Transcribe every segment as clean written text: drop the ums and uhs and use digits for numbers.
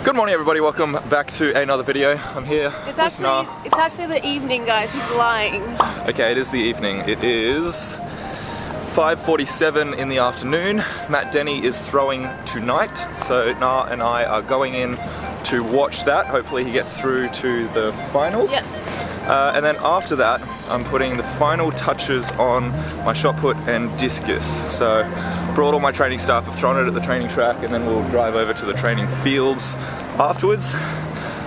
Good morning everybody, welcome back to another video. I'm here. It's actually the evening, guys. He's lying. Okay, it is the evening. It is 5:47 in the afternoon. Matt Denny is throwing tonight, so Na and I are going in to watch that. Hopefully he gets through to the finals. Yes. And then after that, I'm putting the final touches on my shot put and discus. So brought all my training stuff, I've thrown it at the training track, and then we'll drive over to the training fields afterwards.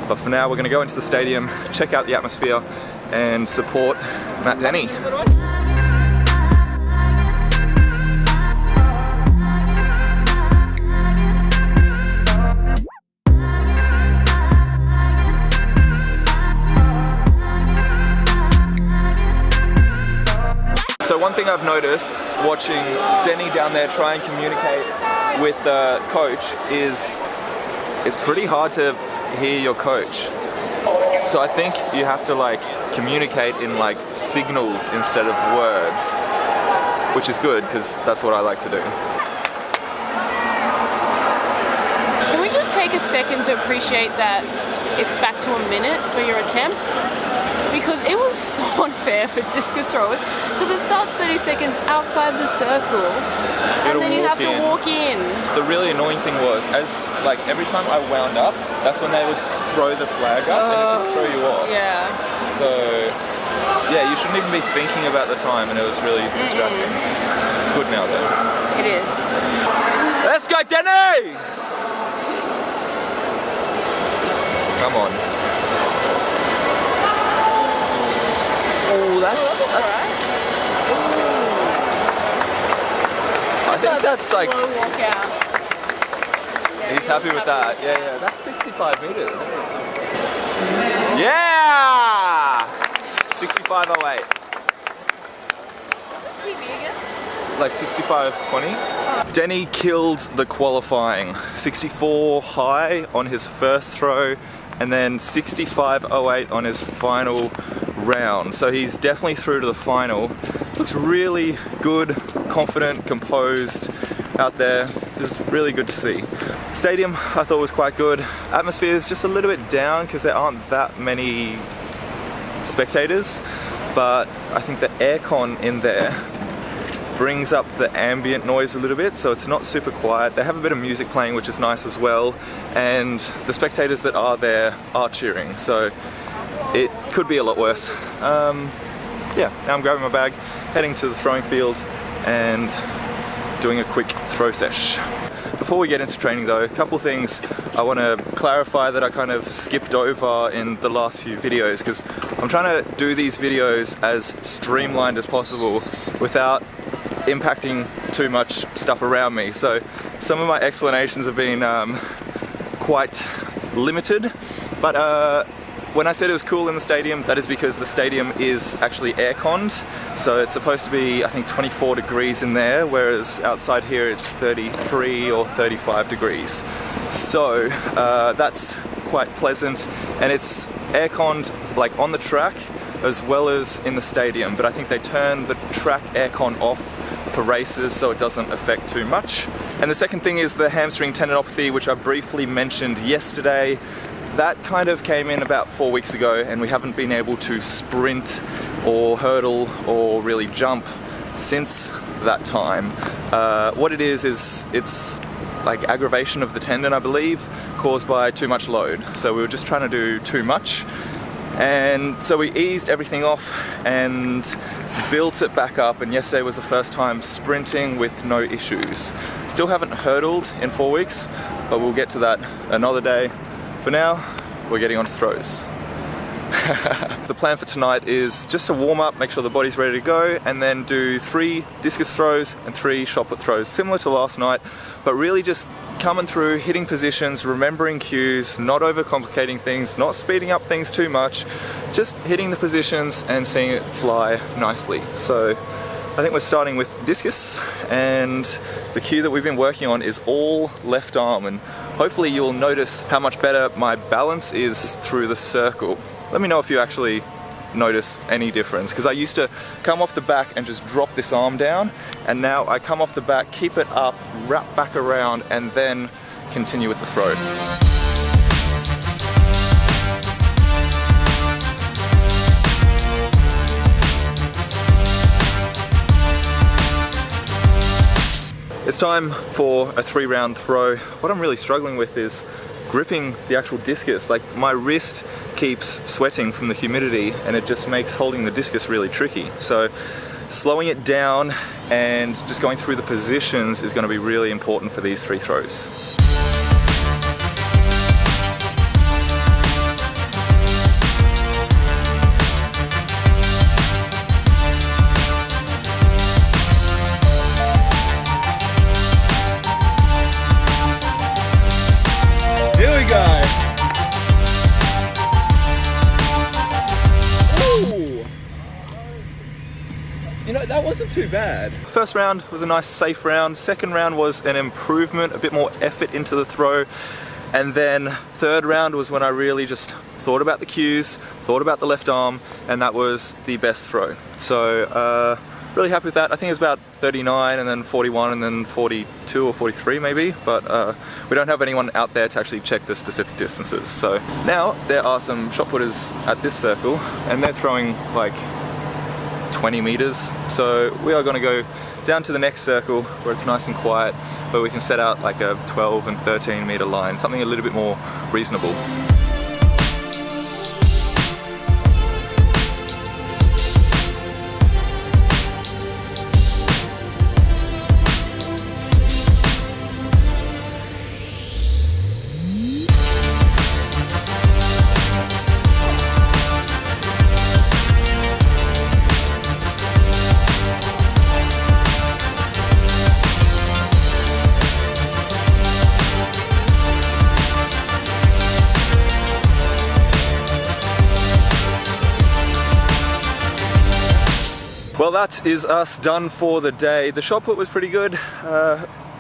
But for now, we're gonna go into the stadium, check out the atmosphere, and support Matt Denny. So one thing I've noticed watching Denny down there try and communicate with the coach is it's pretty hard to hear your coach. So I think you have to like communicate in like signals instead of words, which is good because that's what I like to do. Can we just take a second to appreciate that it's back to a minute for your attempt? Because it was so unfair for discus throwers, because it starts 30 seconds outside the circle and then you have to walk in. The really annoying thing was, as like every time I wound up, that's when they would throw the flag up and it just throw you off. Yeah. So yeah, you shouldn't even be thinking about the time, and it was really distracting. It's good now though. It is. Let's go, Denny! Come on. Oh, that's I think that's like, he's happy with that. Yeah, that's 65 meters. Yeah! 65.08. What's this PB again? Like 65.20. Denny killed the qualifying. 64 high on his first throw, and then 65.08 on his final round. So he's definitely through to the final. Looks really good, confident, composed out there. It's really good to see. Stadium I thought was quite good. Atmosphere is just a little bit down because there aren't that many spectators, but I think the aircon in there brings up the ambient noise a little bit, so it's not super quiet. They have a bit of music playing, which is nice as well, and the spectators that are there are cheering, so it could be a lot worse. Yeah, now I'm grabbing my bag, heading to the throwing field and doing a quick throw sesh. Before we get into training though, a couple things I want to clarify that I kind of skipped over in the last few videos, because I'm trying to do these videos as streamlined as possible without impacting too much stuff around me. So some of my explanations have been quite limited, but when I said it was cool in the stadium, that is because the stadium is actually air-conned, so it's supposed to be, I think, 24 degrees in there, whereas outside here it's 33 or 35 degrees. So that's quite pleasant, and it's air-conned like on the track as well as in the stadium, but I think they turn the track aircon off for races so it doesn't affect too much. And the second thing is the hamstring tendinopathy, which I briefly mentioned yesterday. That kind of came in about 4 weeks ago, and we haven't been able to sprint or hurdle or really jump since that time. What it is it's like aggravation of the tendon, I believe, caused by too much load. So we were just trying to do too much, and so we eased everything off and built it back up, and yesterday was the first time sprinting with no issues. Still haven't hurdled in 4 weeks, but we'll get to that another day. For now, we're getting on to throws. The plan for tonight is just to warm up, make sure the body's ready to go, and then do 3 discus throws and 3 shot put throws, similar to last night, but really just coming through, hitting positions, remembering cues, not overcomplicating things, not speeding up things too much, just hitting the positions and seeing it fly nicely. So I think we're starting with discus, and the cue that we've been working on is all left arm, and hopefully you'll notice how much better my balance is through the circle. Let me know if you actually notice any difference, because I used to come off the back and just drop this arm down, and now I come off the back, keep it up, wrap back around, and then continue with the throw. It's time for a 3-round throw. What I'm really struggling with is gripping the actual discus. Like, my wrist keeps sweating from the humidity and it just makes holding the discus really tricky. So slowing it down and just going through the positions is going to be really important for these 3 throws. Here we go. Ooh. You know, that wasn't too bad. First round was a nice safe round. Second round was an improvement, a bit more effort into the throw. And then third round was when I really just thought about the cues, thought about the left arm, and that was the best throw. So really happy with that. I think it's about 39 and then 41 and then 42 or 43 maybe, but we don't have anyone out there to actually check the specific distances. So now there are some shot putters at this circle and they're throwing like 20 meters. So we are going to go down to the next circle where it's nice and quiet, where we can set out like a 12 and 13 meter line, something a little bit more reasonable. Well, that is us done for the day. The shot put was pretty good.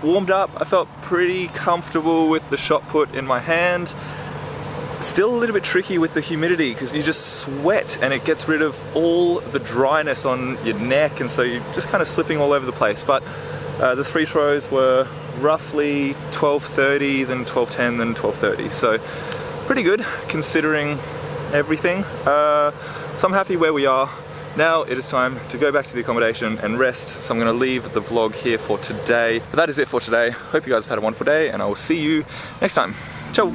Warmed up, I felt pretty comfortable with the shot put in my hand. Still a little bit tricky with the humidity because you just sweat and it gets rid of all the dryness on your neck, and so you're just kind of slipping all over the place. But the 3 throws were roughly 12:30, then 12:10, then 12:30. So pretty good considering everything. So I'm happy where we are. Now it is time to go back to the accommodation and rest, so I'm going to leave the vlog here for today. But that is it for today. Hope you guys have had a wonderful day, and I will see you next time. Ciao!